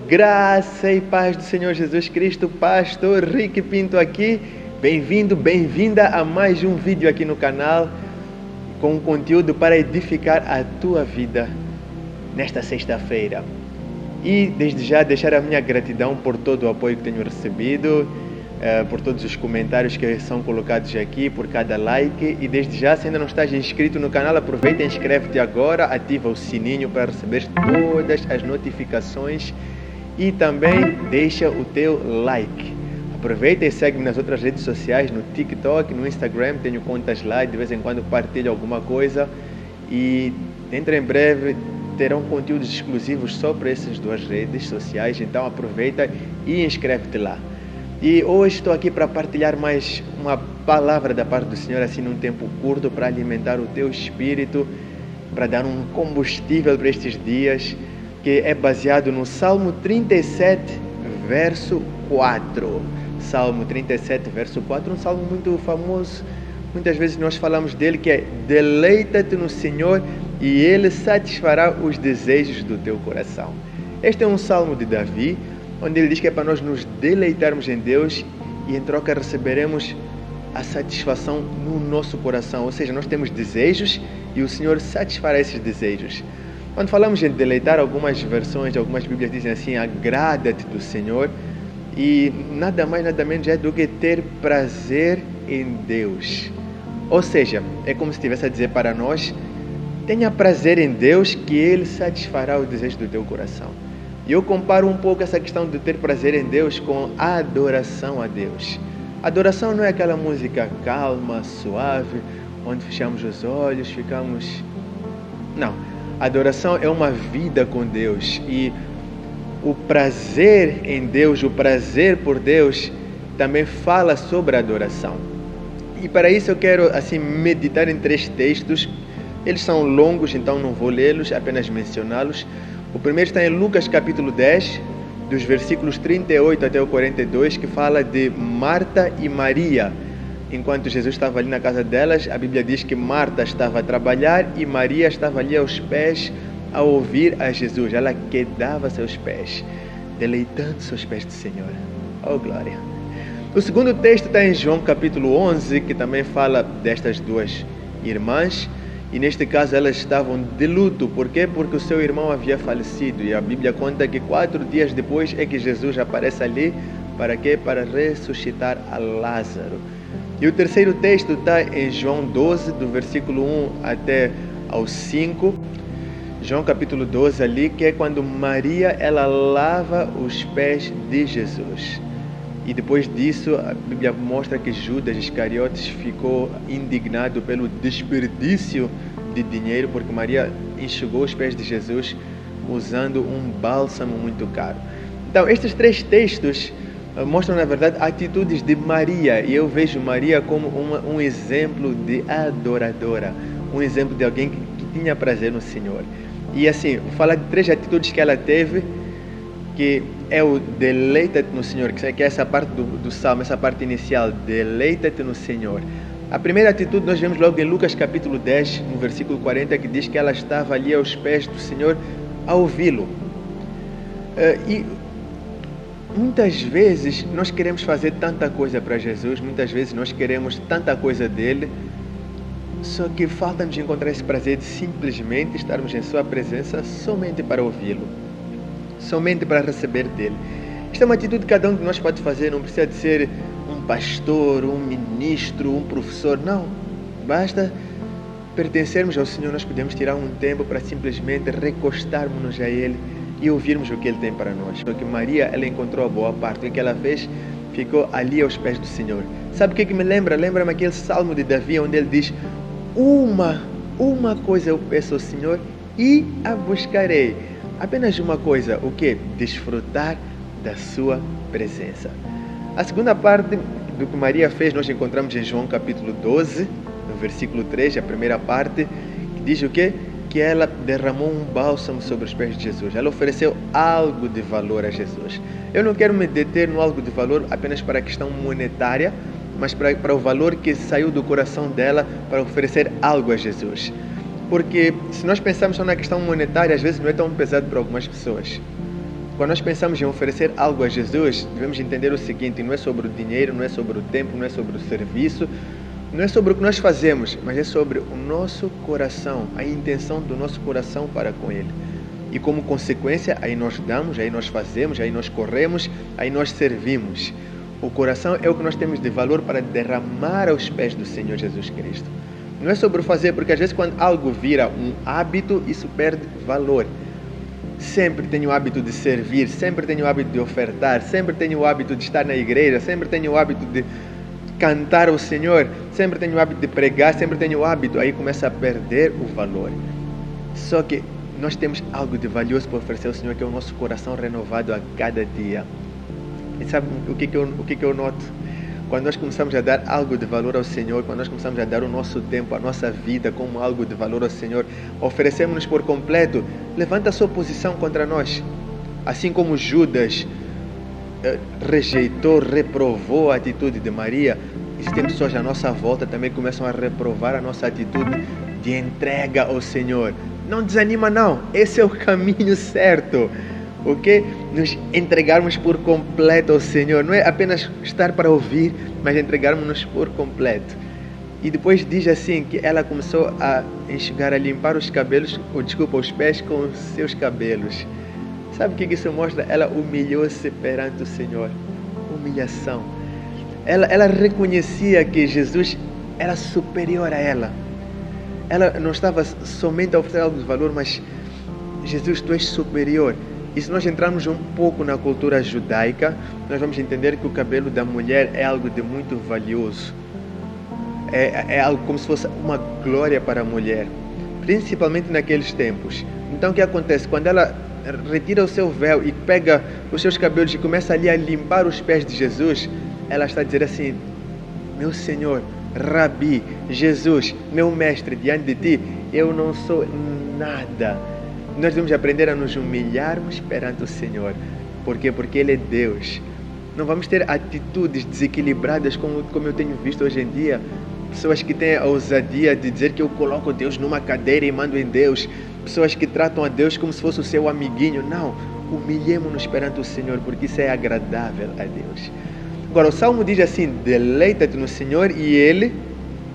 Graça e paz do Senhor Jesus Cristo, Pastor Rick Pinto aqui. Bem-vindo, bem-vinda a mais um vídeo aqui no canal com conteúdo para edificar a tua vida nesta sexta-feira. E desde já deixar a minha gratidão por todo o apoio que tenho recebido, por todos os comentários que são colocados aqui, por cada like. E desde já, se ainda não estás inscrito no canal, aproveita e inscreve-te agora, ativa o sininho para receber todas as notificações e também deixa o teu like. Aproveita e segue-me nas outras redes sociais, no TikTok, no Instagram, tenho contas lá e de vez em quando partilho alguma coisa. E dentro em breve terão conteúdos exclusivos só para essas duas redes sociais, então aproveita e inscreve-te lá. E hoje estou aqui para partilhar mais uma palavra da parte do Senhor, assim num tempo curto, para alimentar o teu espírito, para dar um combustível para estes dias, que é baseado no Salmo 37, verso 4. Salmo 37, verso 4, um salmo muito famoso. Muitas vezes nós falamos dele, que é: deleita-te no Senhor e Ele satisfará os desejos do teu coração. Este é um salmo de Davi, onde ele diz que é para nós nos deleitarmos em Deus e em troca receberemos a satisfação no nosso coração. Ou seja, nós temos desejos e o Senhor satisfará esses desejos. Quando falamos em deleitar, algumas versões, algumas Bíblias dizem assim: agrada-te do Senhor. E nada mais, nada menos é do que ter prazer em Deus. Ou seja, é como se estivesse a dizer para nós: tenha prazer em Deus, que Ele satisfará o desejo do teu coração. E eu comparo um pouco essa questão de ter prazer em Deus com a adoração a Deus. Adoração não é aquela música calma, suave, onde fechamos os olhos, ficamos... Não. Adoração é uma vida com Deus. E o prazer em Deus, o prazer por Deus, também fala sobre a adoração. E para isso eu quero assim meditar em 3 textos. Eles são longos, então não vou lê-los, apenas mencioná-los. O primeiro está em Lucas capítulo 10, dos versículos 38 até o 42, que fala de Marta e Maria. Enquanto Jesus estava ali na casa delas, a Bíblia diz que Marta estava a trabalhar e Maria estava ali aos pés a ouvir a Jesus. Ela quedava a seus pés, deleitando-se aos pés do Senhor. Oh, glória! O segundo texto está em João capítulo 11, que também fala destas duas irmãs. E neste caso elas estavam de luto. Por quê? Porque o seu irmão havia falecido. E a Bíblia conta que 4 dias depois é que Jesus aparece ali. Para quê? Para ressuscitar a Lázaro. E o terceiro texto está em João 12, do versículo 1 até ao 5. João capítulo 12 ali, que é quando Maria ela lava os pés de Jesus. E depois disso, a Bíblia mostra que Judas Iscariotes ficou indignado pelo desperdício de dinheiro, porque Maria enxugou os pés de Jesus usando um bálsamo muito caro. Então, estes 3 textos mostram, na verdade, atitudes de Maria. E eu vejo Maria como um exemplo de adoradora, um exemplo de alguém que tinha prazer no Senhor. E assim, vou falar de 3 atitudes que ela teve, que é o deleita-te no Senhor, que é essa parte do salmo, essa parte inicial, deleita-te no Senhor. A primeira atitude nós vemos logo em Lucas capítulo 10, no versículo 40, que diz que ela estava ali aos pés do Senhor a ouvi-lo. E muitas vezes nós queremos fazer tanta coisa para Jesus, muitas vezes nós queremos tanta coisa dele, só que falta-nos encontrar esse prazer de simplesmente estarmos em sua presença somente para ouvi-lo, somente para receber dele. Esta é uma atitude que cada um de nós pode fazer, não precisa de ser um pastor, um ministro, um professor, não. Basta pertencermos ao Senhor, nós podemos tirar um tempo para simplesmente recostarmos-nos a Ele e ouvirmos o que Ele tem para nós. Porque Maria, ela encontrou a boa parte, o que ela fez, ficou ali aos pés do Senhor. Sabe o que me lembra? Lembra-me aquele salmo de Davi, onde ele diz: uma coisa eu peço ao Senhor e a buscarei. Apenas uma coisa, o que? Desfrutar da sua presença. A segunda parte do que Maria fez, nós encontramos em João capítulo 12, no versículo 3, a primeira parte, que diz o quê? Que ela derramou um bálsamo sobre os pés de Jesus. Ela ofereceu algo de valor a Jesus. Eu não quero me deter no algo de valor apenas para a questão monetária, mas para o valor que saiu do coração dela para oferecer algo a Jesus. Porque se nós pensarmos só na questão monetária, às vezes não é tão pesado para algumas pessoas. Quando nós pensamos em oferecer algo a Jesus, devemos entender o seguinte: não é sobre o dinheiro, não é sobre o tempo, não é sobre o serviço, não é sobre o que nós fazemos, mas é sobre o nosso coração, a intenção do nosso coração para com Ele. E como consequência, aí nós damos, aí nós fazemos, aí nós corremos, aí nós servimos. O coração é o que nós temos de valor para derramar aos pés do Senhor Jesus Cristo. Não é sobre o fazer, porque às vezes quando algo vira um hábito, isso perde valor. Sempre tenho o hábito de servir, sempre tenho o hábito de ofertar, sempre tenho o hábito de estar na igreja, sempre tenho o hábito de cantar ao Senhor, sempre tenho o hábito de pregar, sempre tenho o hábito, aí começa a perder o valor. Só que nós temos algo de valioso para oferecer ao Senhor, que é o nosso coração renovado a cada dia. E sabe o que eu noto? Quando nós começamos a dar algo de valor ao Senhor, quando nós começamos a dar o nosso tempo, a nossa vida como algo de valor ao Senhor, oferecemos-nos por completo, levanta a sua posição contra nós. Assim como Judas rejeitou, reprovou a atitude de Maria, existem pessoas à nossa volta também que começam a reprovar a nossa atitude de entrega ao Senhor. Não desanima não, esse é o caminho certo. Ok? Nos entregarmos por completo ao Senhor. Não é apenas estar para ouvir, mas entregarmos-nos por completo. E depois diz assim que ela começou a enxugar, a limpar os cabelos, os pés com os seus cabelos. Sabe o que isso mostra? Ela humilhou-se perante o Senhor. Humilhação. Ela reconhecia que Jesus era superior a ela. Ela não estava somente a oferecer algo de valor, mas Jesus, tu és superior. E se nós entrarmos um pouco na cultura judaica, nós vamos entender que o cabelo da mulher é algo de muito valioso. É algo como se fosse uma glória para a mulher, principalmente naqueles tempos. Então o que acontece? Quando ela retira o seu véu e pega os seus cabelos e começa ali a limpar os pés de Jesus, ela está a dizer assim: meu Senhor, Rabi, Jesus, meu mestre, diante de ti, eu não sou nada. Nós devemos aprender a nos humilharmos perante o Senhor. Por quê? Porque Ele é Deus. Não vamos ter atitudes desequilibradas como eu tenho visto hoje em dia. Pessoas que têm a ousadia de dizer que eu coloco Deus numa cadeira e mando em Deus. Pessoas que tratam a Deus como se fosse o seu amiguinho. Não, humilhemos-nos perante o Senhor, porque isso é agradável a Deus. Agora, o Salmo diz assim: deleita-te no Senhor e Ele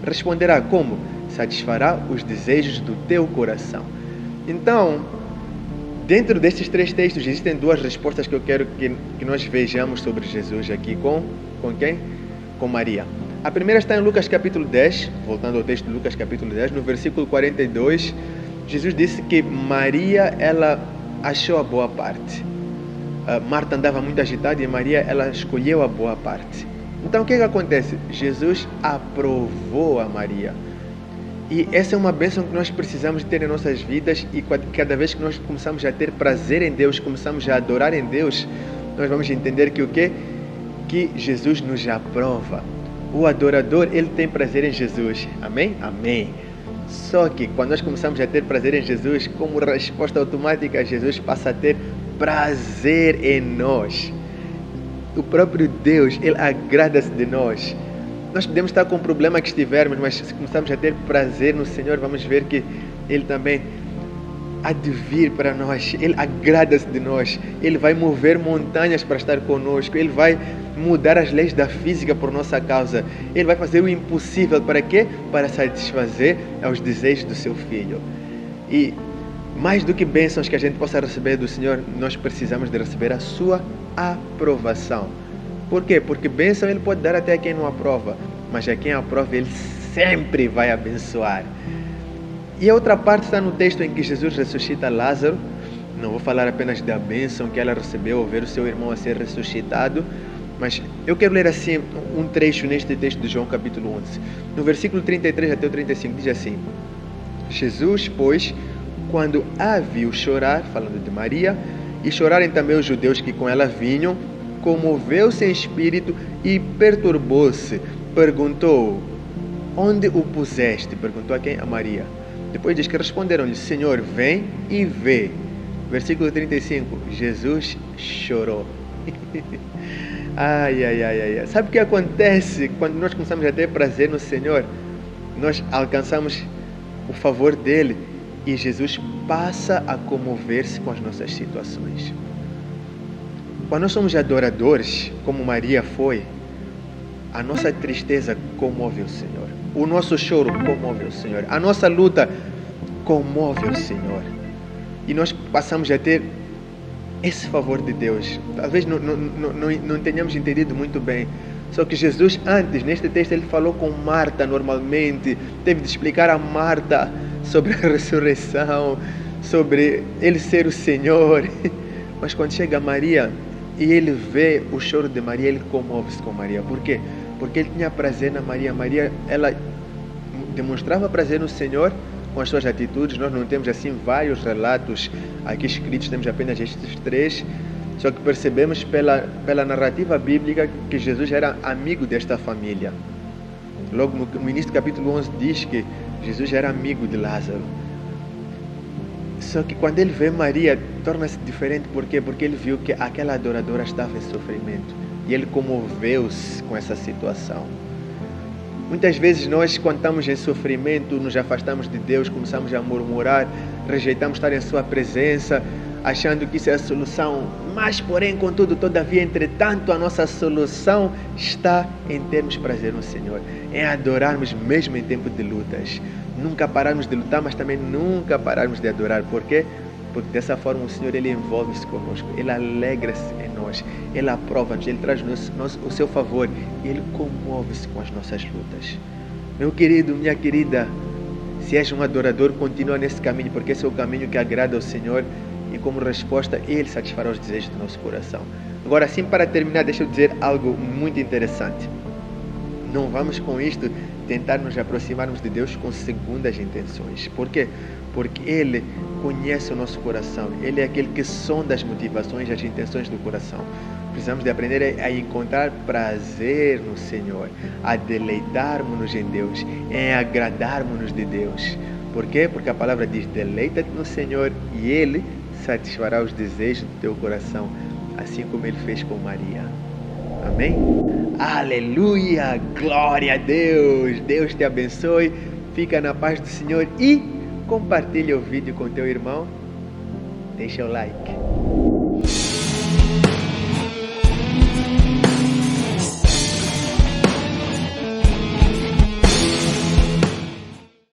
responderá como? Satisfará os desejos do teu coração. Então, dentro destes 3 textos, existem 2 respostas que eu quero que nós vejamos sobre Jesus aqui. Com quem? Com Maria. A primeira está em Lucas capítulo 10, voltando ao texto de Lucas capítulo 10, no versículo 42, Jesus disse que Maria, ela achou a boa parte. Marta andava muito agitada e Maria, ela escolheu a boa parte. Então, o que acontece? Jesus aprovou a Maria. E essa é uma bênção que nós precisamos ter em nossas vidas, e cada vez que nós começamos a ter prazer em Deus, começamos a adorar em Deus, nós vamos entender que o quê? Que Jesus nos aprova. O adorador, ele tem prazer em Jesus. Amém? Amém. Só que quando nós começamos a ter prazer em Jesus, como resposta automática, Jesus passa a ter prazer em nós. O próprio Deus, Ele agrada-se de nós. Nós podemos estar com o problema que estivermos, mas se começarmos a ter prazer no Senhor, vamos ver que Ele também há de vir para nós. Ele agrada-se de nós. Ele vai mover montanhas para estar conosco. Ele vai mudar as leis da física por nossa causa. Ele vai fazer o impossível. Para quê? Para satisfazer aos desejos do seu Filho. E mais do que bênçãos que a gente possa receber do Senhor, nós precisamos de receber a sua aprovação. Por quê? Porque bênção Ele pode dar até a quem não aprova, mas a quem aprova Ele sempre vai abençoar. E a outra parte está no texto em que Jesus ressuscita Lázaro. Não vou falar apenas da bênção que ela recebeu ao ver o seu irmão a ser ressuscitado, mas eu quero ler assim um trecho neste texto de João capítulo 11. No versículo 33 até o 35 diz assim: Jesus, pois, quando a viu chorar, falando de Maria, e chorarem também os judeus que com ela vinham, comoveu-se em espírito e perturbou-se. Perguntou: onde o puseste? Perguntou a quem? A Maria. Depois diz que responderam-lhe: Senhor, vem e vê. Versículo 35, Jesus chorou. Ai. Sabe o que acontece quando nós começamos a ter prazer no Senhor? Nós alcançamos o favor dEle e Jesus passa a comover-se com as nossas situações. Quando nós somos adoradores, como Maria foi, a nossa tristeza comove o Senhor. O nosso choro comove o Senhor. A nossa luta comove o Senhor. E nós passamos a ter esse favor de Deus. Talvez não tenhamos entendido muito bem. Só que Jesus, antes, neste texto, ele falou com Marta normalmente. Teve de explicar a Marta sobre a ressurreição, sobre ele ser o Senhor. Mas quando chega a Maria e ele vê o choro de Maria, ele comove-se com Maria. Por quê? Porque ele tinha prazer na Maria. Maria, ela demonstrava prazer no Senhor com as suas atitudes. Nós não temos assim vários relatos aqui escritos, temos apenas estes 3. Só que percebemos pela narrativa bíblica que Jesus era amigo desta família. Logo no início do capítulo 11 diz que Jesus era amigo de Lázaro. Só que quando ele vê Maria, torna-se diferente. Por quê? Porque ele viu que aquela adoradora estava em sofrimento. E ele comoveu-se com essa situação. Muitas vezes nós, quando estamos em sofrimento, nos afastamos de Deus, começamos a murmurar, rejeitamos estar em sua presença, achando que isso é a solução. Mas, porém, contudo, todavia, entretanto, a nossa solução está em termos prazer no Senhor, em adorarmos mesmo em tempo de lutas. Nunca pararmos de lutar, mas também nunca pararmos de adorar. Por quê? Porque dessa forma o Senhor, ele envolve-se conosco, ele alegra-se em nós, ele aprova-nos, ele traz o seu favor e ele comove-se com as nossas lutas. Meu querido, minha querida, se és um adorador, continua nesse caminho, porque esse é o caminho que agrada ao Senhor e como resposta ele satisfará os desejos do nosso coração. Agora, assim, para terminar, deixa eu dizer algo muito interessante. Não vamos com isto tentar nos aproximarmos de Deus com segundas intenções. Por quê? Porque Ele conhece o nosso coração. Ele é aquele que sonda as motivações e as intenções do coração. Precisamos de aprender a encontrar prazer no Senhor, a deleitarmos-nos em Deus, em agradarmos-nos de Deus. Por quê? Porque a palavra diz: deleita-te no Senhor e Ele satisfará os desejos do teu coração, assim como Ele fez com Maria. Amém? Aleluia! Glória a Deus! Deus te abençoe. Fica na paz do Senhor e compartilha o vídeo com teu irmão. Deixa o like.